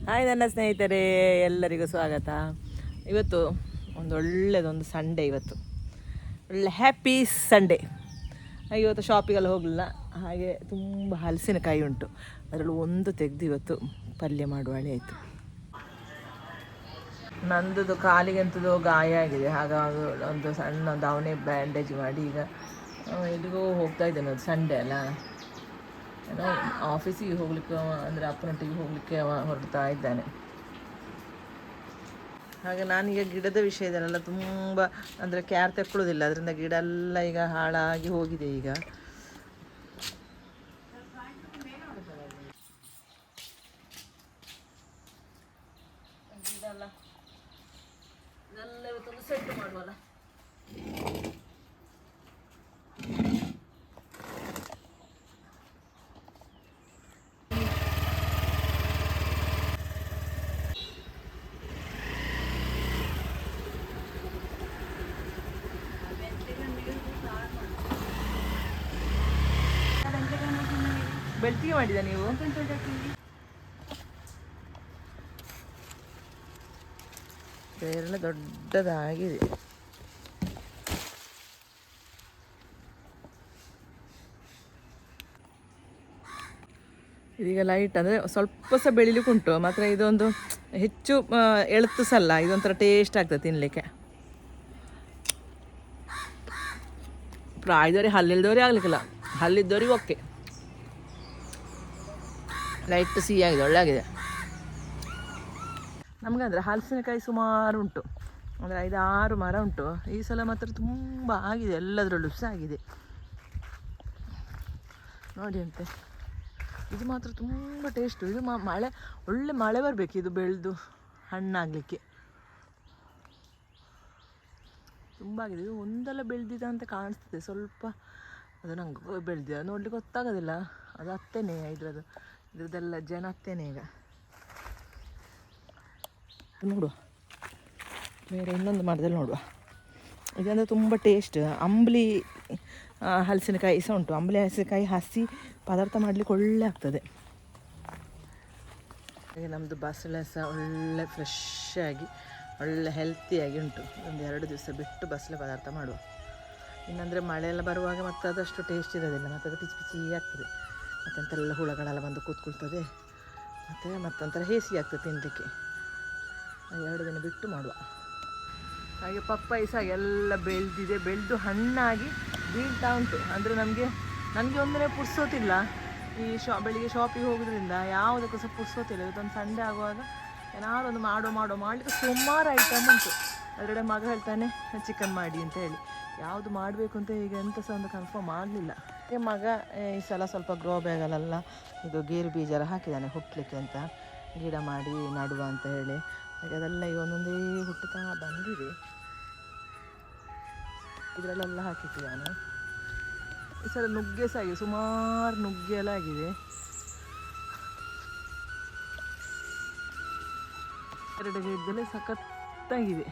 Hi ನನ್ನ ಸ್ನೇಹಿತರೆ, ಎಲ್ಲರಿಗೂ ಸ್ವಾಗತ. ಇವತ್ತು ಒಳ್ಳೆಯದೊಂದು ಸಂಡೇ. ಇವತ್ತು ಒಳ್ಳೆ ಹ್ಯಾಪಿ ಸಂಡೇ. ಇವತ್ತು ಶಾಪಿಗೆಲ್ಲ ಹೋಗಲಿಲ್ಲ. ಹಾಗೆ ತುಂಬ ಹಲಸಿನಕಾಯಿ ಉಂಟು, ಅದರಲ್ಲಿ ಒಂದು ತೆಗೆದು ಇವತ್ತು ಪಲ್ಯ ಮಾಡುವಳಿ ಆಯಿತು. ನಂದು ಕಾಲಿಗೆಂಥದ್ದು ಗಾಯ ಆಗಿದೆ, ಹಾಗಾಗಿ ಒಂದು ಸಣ್ಣ ದವಣೆ ಬ್ಯಾಂಡೇಜ್ ಮಾಡಿ ಈಗ ಎಲ್ಲಿಗೋ ಹೋಗ್ತಾ ಇದ್ದೇನೆ. ಅದು ಸಂಡೇ ಅಲ್ಲ, ಏನೋ ಆಫೀಸಿಗೆ ಹೋಗ್ಲಿಕ್ಕೆ ಅಂದರೆ ಅಪ್ಪನೊಟ್ಟಿಗೆ ಹೋಗಲಿಕ್ಕೆ ಹೊರಡ್ತಾ ಇದ್ದಾನೆ. ಹಾಗೆ ನಾನೀಗ ಗಿಡದ ವಿಷಯದಲ್ಲೆಲ್ಲ ತುಂಬ ಅಂದರೆ ಕೇರ್ ತಗೊಳ್ಳೋದಿಲ್ಲ, ಅದರಿಂದ ಗಿಡ ಎಲ್ಲ ಈಗ ಹಾಳಾಗಿ ಹೋಗಿದೆ. ಈಗ ಗಿಡ ಎಲ್ಲ ಇದೆಲ್ಲ ಇವತ್ತೊಂದು ಸೆಟ್ ಮಾಡುವಲ್ಲ. ಬೆಳ್ತಿಗೆ ಮಾಡಿದ ನೀವು? ಬೇರೆಲ್ಲ ದೊಡ್ಡದಾಗಿದೆ. ಇದೀಗ ಲೈಟ್ ಅಂದರೆ ಸ್ವಲ್ಪ ಸಹ ಬೆಳಿಲಿಕ್ಕೆ ಉಂಟು, ಮಾತ್ರ ಇದೊಂದು ಹೆಚ್ಚು ಎಳುತ್ತು ಸಲ್ಲ, ಇದೊಂಥರ ಟೇಸ್ಟ್ ಆಗ್ತದೆ ತಿನ್ನಲಿಕ್ಕೆ. ಪ್ರಾಯದವ್ರಿಗೆ ಹಲ್ಲಿಲ್ದವ್ರಿಗೆ ಆಗ್ಲಿಕ್ಕಿಲ್ಲ, ಹಲ್ಲಿದ್ದವ್ರಿಗೆ ಓಕೆ. ಲೈಟ್ ಸಿಹಿ ಆಗಿದೆ, ಒಳ್ಳೆ ಆಗಿದೆ. ನಮಗಂದರೆ ಹಲಸಿನಕಾಯಿ ಸುಮಾರು ಉಂಟು, ಅಂದರೆ 5-6 ಮರ ಉಂಟು. ಈ ಸಲ ಮಾತ್ರ ತುಂಬ ಆಗಿದೆ, ಎಲ್ಲದರಲ್ಲೂ ಸಹ ಆಗಿದೆ ನೋಡಿ. ಅಂತೆ ಇದು ಮಾತ್ರ ತುಂಬ ಟೇಸ್ಟು. ಇದು ಮಳೆ ಒಳ್ಳೆ ಮಳೆ ಬರಬೇಕು ಇದು ಬೆಳೆದು ಹಣ್ಣಾಗಲಿಕ್ಕೆ. ತುಂಬ ಆಗಿದೆ. ಇದು ಒಂದೆಲ್ಲ ಬೆಳೆದಿದೆ ಅಂತ ಕಾಣಿಸ್ತದೆ, ಸ್ವಲ್ಪ ಅದು ನಂಗೆ ಬೆಳೆದಿದೆ ನೋಡ್ಲಿಕ್ಕೆ ಗೊತ್ತಾಗೋದಿಲ್ಲ. ಅದು ಹತ್ತೇನೆ ಇದ್ರದ್ದೆಲ್ಲ ಜನ ಹತ್ತೇನೆ. ಈಗ ನೋಡುವ, ಬೇರೆ ಇನ್ನೊಂದು ಮರದಲ್ಲಿ ನೋಡುವ. ಇದಂದರೆ ತುಂಬ ಟೇಸ್ಟ್. ಅಂಬ್ಲಿ ಹಲಸಿನಕಾಯಿ ಸಹ ಉಂಟು. ಅಂಬ್ಲಿ ಹಲಸಿನಕಾಯಿ ಹಸಿ ಪದಾರ್ಥ ಮಾಡಲಿಕ್ಕೆ ಒಳ್ಳೆ ಆಗ್ತದೆ. ಹಾಗೆ ನಮ್ಮದು ಬಸಳೆ ಸಹ ಒಳ್ಳೆ ಫ್ರೆಶ್ ಆಗಿ ಒಳ್ಳೆ ಹೆಲ್ತಿಯಾಗಿ ಉಂಟು. ಒಂದು 2 ದಿವಸ ಬಿಟ್ಟು ಬಸಳೆ ಪದಾರ್ಥ ಮಾಡುವ. ಇನ್ನಂದರೆ ಮಳೆಯೆಲ್ಲ ಬರುವಾಗ ಮತ್ತೆ ಅದಷ್ಟು ಟೇಸ್ಟ್ ಇರೋದಿಲ್ಲ, ಮತ್ತು ಅದು ಪಿಚಿ ಪಿಚಿ ಆಗ್ತದೆ, ಮತ್ತೆಂತೆಲ್ಲ ಹುಳಗಳೆಲ್ಲ ಬಂದು ಕೂತ್ಕೊಳ್ತದೆ, ಮತ್ತು ಮತ್ತೊಂಥರ ಹೇಸಿ ಆಗ್ತದೆ ತಿನ್ನಲಿಕ್ಕೆ. 2 ದಿನ ಬಿಟ್ಟು ಮಾಡುವ. ಹಾಗೆ ಪಪ್ಪಾಯಿ ಸಹ ಎಲ್ಲ ಬೆಳೆದು ಹಣ್ಣಾಗಿ ಬೀಳ್ತಾ ಉಂಟು. ಅಂದರೆ ನನಗೆ ಒಂದನೇ ಪುರ್ಸೋತಿಲ್ಲ. ಈ ಬೆಳಿಗ್ಗೆ ಶಾಪಿಗೆ ಹೋಗೋದ್ರಿಂದ ಯಾವುದಕ್ಕೂ ಸಹ ಪುರ್ಸೋತಿಲ್ಲ. ಇವತ್ತೊಂದು ಸಂಡೇ ಆಗುವಾಗ ಏನಾದ್ರು ಒಂದು ಮಾಡಲಿಕ್ಕೆ ಸುಮಾರು ಐಟಮ್ ಉಂಟು. ಅದರಡೆ ಮಗ ಹೇಳ್ತಾನೆ ಚಿಕನ್ ಮಾಡಿ ಅಂತ ಹೇಳಿ. ಯಾವುದು ಮಾಡಬೇಕು ಅಂತ ಈಗ ಎಂತ ಸಹ ಒಂದು ಕನ್ಫರ್ಮ್ ಆಗಲಿಲ್ಲ. ಮಗ ಈ ಸಲ ಸ್ವಲ್ಪ ಗ್ರೋ ಬ್ಯಾಗಲ್ಲೆಲ್ಲ ಇದು ಗೇರು ಬೀಜ ಎಲ್ಲ ಹಾಕಿದ್ದಾನೆ ಹುಟ್ಟಲಿಕ್ಕೆ ಅಂತ, ಗಿಡ ಮಾಡಿ ನಡುವ ಅಂತ ಹೇಳಿ. ಹಾಗೆ ಅದೆಲ್ಲ ಈಗ ಒಂದೊಂದೇ ಹುಟ್ಟುತ್ತಾ ಬಂದಿದೆ. ಇದರಲ್ಲೆಲ್ಲ ಹಾಕಿಟ್ಟಿದ್ದಾನೆ. ಈ ಸಲ ನುಗ್ಗೆ ಸಹ ಆಗಿದೆ, ಸುಮಾರು ನುಗ್ಗೆ ಎಲ್ಲ ಆಗಿದೆ. 2 ಗಿಡದಲ್ಲೇ ಸಖತ್ತಾಗಿದೆ.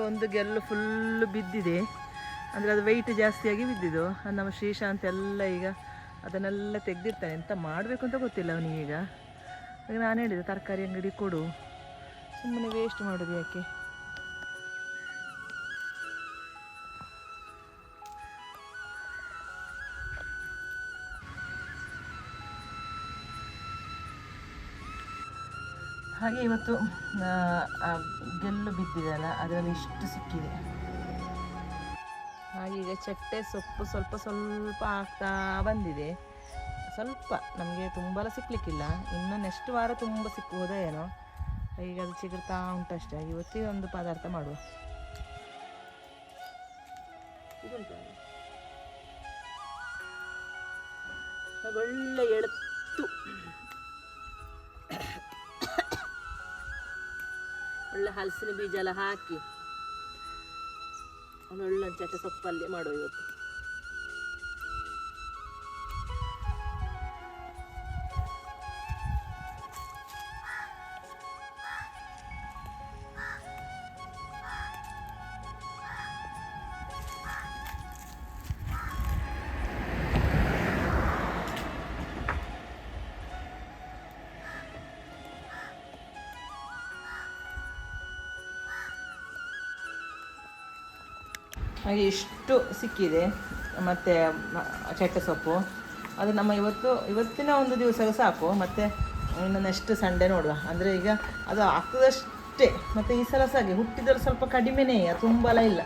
ಒಂದು ಗೆಲ್ಲು ಫುಲ್ಲು ಬಿದ್ದಿದೆ, ಅಂದರೆ ಅದು ವೆಯ್ಟ್ ಜಾಸ್ತಿಯಾಗಿ ಬಿದ್ದಿದ್ದು. ಅದು ನಮ್ಮ ಶ್ರೀಶಾಂತ್ ಎಲ್ಲ ಈಗ ಅದನ್ನೆಲ್ಲ ತೆಗೆದಿರ್ತಾನೆ. ಎಂತ ಮಾಡಬೇಕು ಅಂತ ಗೊತ್ತಿಲ್ಲ ಅವನಿಗೀಗ. ಈಗ ನಾನು ಹೇಳಿದೆ ತರಕಾರಿ ಅಂಗಡಿ ಕೊಡು, ಸುಮ್ಮನೆ ವೇಸ್ಟ್ ಮಾಡೋದು ಯಾಕೆ. ಹಾಗೆ ಇವತ್ತು ಗೆಲ್ಲು ಬಿದ್ದಿದೆ ಅಲ್ಲ, ಅದರಲ್ಲಿ ಇಷ್ಟು ಸಿಕ್ಕಿದೆ. ಹಾಗೆ ಈಗ ಚಟ್ಟೆ ಸೊಪ್ಪು ಸ್ವಲ್ಪ ಸ್ವಲ್ಪ ಆಗ್ತಾ ಬಂದಿದೆ. ಸ್ವಲ್ಪ ನಮಗೆ ತುಂಬ ಸಿಕ್ಕಲಿಕ್ಕಿಲ್ಲ, ಇನ್ನು ನೆಕ್ಸ್ಟ್ ವಾರ ತುಂಬ ಸಿಕ್ಕುವುದೋ ಏನೋ. ಈಗ ಅದು ಚಿಗುರ್ತಾ ಉಂಟಷ್ಟೇ. ಇವತ್ತಿಗೆ ಒಂದು ಪದಾರ್ಥ ಮಾಡುವ. ಒಳ್ಳೆ ಎಳುತ್ತು ಒಳ್ಳೆ ಹಲಸಿನ ಬೀಜ ಎಲ್ಲ ಹಾಕಿ ಒಂದು ಒಳ್ಳೆ ಚಟ್ಟೆ ಸೊಪ್ಪಲ್ಲಿ ಮಾಡುವ ಇವತ್ತು. ಹಾಗೆ ಇಷ್ಟು ಸಿಕ್ಕಿದೆ. ಮತ್ತು ಚಟ್ಟೆ ಸೊಪ್ಪು ಅದು ನಮ್ಮ ಇವತ್ತಿನ ಒಂದು ದಿವಸ ಸಾಕು. ಮತ್ತು ಇನ್ನು ನೆಕ್ಸ್ಟ್ ಸಂಡೇ ನೋಡುವ. ಅಂದರೆ ಈಗ ಅದು ಆಗ್ತದಷ್ಟೇ. ಮತ್ತು ಈ ಸಲ ಹಾಗೆ ಹುಟ್ಟಿದಲ್ಲಿ ಸ್ವಲ್ಪ ಕಡಿಮೆನೇ, ತುಂಬ ಇಲ್ಲ.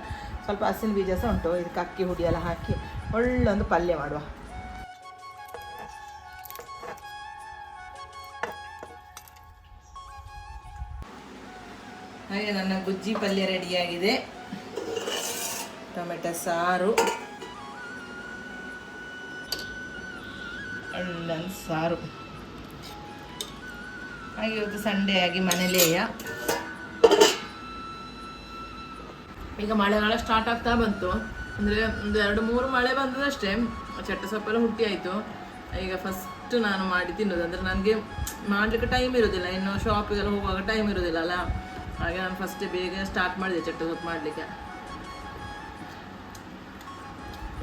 ಸ್ವಲ್ಪ ಹಸಿನ ಬೀಜ ಸಹ ಉಂಟು. ಇದಕ್ಕೆ ಅಕ್ಕಿ ಹುಡಿ ಎಲ್ಲ ಹಾಕಿ ಒಳ್ಳೊಂದು ಪಲ್ಯ ಮಾಡುವ. ಹಾಗೆ ನನ್ನ ಗುಜ್ಜಿ ಪಲ್ಯ ರೆಡಿಯಾಗಿದೆ. ಟೊಮೆಟೊ ಸಾರು, ಒಳ್ಳೊಂದು ಸಾರು. ಹಾಗೆ ಇವತ್ತು ಸಂಡೇ ಆಗಿ ಮನೇಲೆಯ ಈಗ ಮಳೆಗಾಲ ಸ್ಟಾರ್ಟ್ ಆಗ್ತಾ ಬಂತು. ಅಂದರೆ ಒಂದು 2-3 ಮಳೆ ಬಂದದಷ್ಟೇ. ಚಟ್ಟೆ ಸೊಪ್ಪೆಲ್ಲ ಹುಟ್ಟಿ ಆಯಿತು. ಈಗ ಫಸ್ಟ್ ನಾನು ಮಾಡಿ ತಿನ್ನೋದು. ಅಂದರೆ ನನಗೆ ಮಾಡಲಿಕ್ಕೆ ಟೈಮ್ ಇರೋದಿಲ್ಲ, ಇನ್ನು ಶಾಪಿಗೆಲ್ಲ ಹೋಗುವಾಗ ಟೈಮ್ ಇರೋದಿಲ್ಲ ಅಲ್ಲ. ಹಾಗೆ ನಾನು ಫಸ್ಟೇ ಬೇಗ ಸ್ಟಾರ್ಟ್ ಮಾಡಿದೆ ಚಟ್ಟೆ ಸೊಪ್ಪು ಮಾಡಲಿಕ್ಕೆ.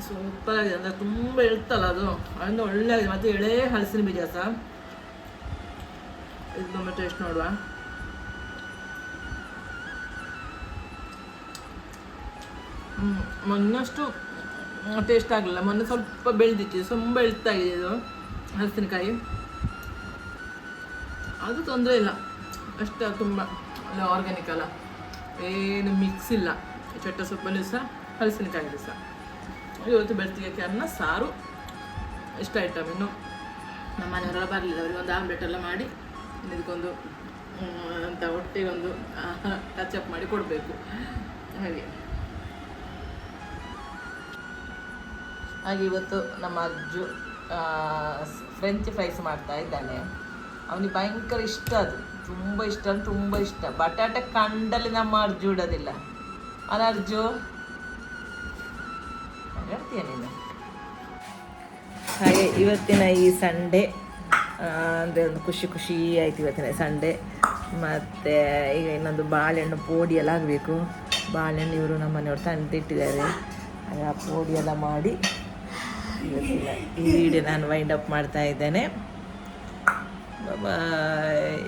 ಸೂಪರ್ ಆಗಿದೆ. ಅಂದರೆ ತುಂಬ ಇರ್ತಲ್ಲ ಅದು, ಅದರಿಂದ ಒಳ್ಳೆ ಆಗಿದೆ. ಮತ್ತು ಎಳೆ ಹಲಸಿನ ಬೀಜ ಸಹ. ಇದು ನಮ್ಮ ಟೇಸ್ಟ್ ನೋಡುವ. ಮೊನ್ನಷ್ಟು ಟೇಸ್ಟ್ ಆಗಲಿಲ್ಲ. ಮೊನ್ನೆ ಸ್ವಲ್ಪ ಬೆಳೆದಿತ್ತು, ತುಂಬ ಇಳ್ತಾಗಿದೆ ಇದು ಹಲಸಿನಕಾಯಿ. ಅದು ತೊಂದರೆ ಇಲ್ಲ, ಅಷ್ಟು ತುಂಬ ಅಲ್ಲ, ಆರ್ಗ್ಯಾನಿಕ್ ಅಲ್ಲ, ಏನು ಮಿಕ್ಸ್ ಇಲ್ಲ. ಚಟ್ಟೆ ಸೊಪ್ಪಲ್ಲಿ ಸಹ ಹಲಸಿನಕಾಯಿ ಸಹ. ಇವತ್ತು ಬೆಳ್ತಿಗೆ ಅನ್ನ ಸಾರು ಇಷ್ಟ ಐಟಮ್. ಇನ್ನು ನಮ್ಮ ಮನೆಯವರೆಲ್ಲ ಬರಲಿಲ್ಲ, ಅವರಿಗೆ ಒಂದು ಆಮ್ಲೆಟ್ ಎಲ್ಲ ಮಾಡಿ ಇದಕ್ಕೊಂದು ಅಂತ ಹೊಟ್ಟೆಗೊಂದು ಟಚಪ್ ಮಾಡಿ ಕೊಡಬೇಕು. ಹಾಗೆ ಇವತ್ತು ನಮ್ಮ ಅಜ್ಜು ಫ್ರೆಂಚ್ ಫ್ರೈಸ್ ಮಾಡ್ತಾ ಇದ್ದಾನೆ. ಅವನಿಗೆ ಭಯಂಕರ ಇಷ್ಟ, ಅದು ತುಂಬ ಇಷ್ಟ, ತುಂಬ ಇಷ್ಟ. ಬಟಾಟೆ ಕಂಡಲ್ಲಿ ನಮ್ಮ ಅರ್ಜು ಇಡೋದಿಲ್ಲ ಅಲ್ಲ ಅರ್ಜು? ಹೇಳ್ತೀಯ ನೀನು? ಹಾಗೆ ಇವತ್ತಿನ ಈ ಸಂಡೇ ಅಂದರೆ ಒಂದು ಖುಷಿ ಆಯಿತು ಇವತ್ತಿನ ಸಂಡೇ. ಮತ್ತು ಈಗ ಇನ್ನೊಂದು ಬಾಳೆಹಣ್ಣು ಪೋಡಿ ಎಲ್ಲ ಆಗಬೇಕು. ಬಾಳೆಹಣ್ಣು ಇವರು ನಮ್ಮ ಮನೆಯವರು ತಂದಿಟ್ಟಿದ್ದಾರೆ. ಹಾಗೆ ಆ ಪೋಡಿ ಎಲ್ಲ ಮಾಡಿ ಇವತ್ತಿನ ಈ ವಿಡಿಯೋ ನಾನು ವೈಂಡ್ ಅಪ್ ಮಾಡ್ತಾ ಇದ್ದೇನೆ. ಬಾಯ್.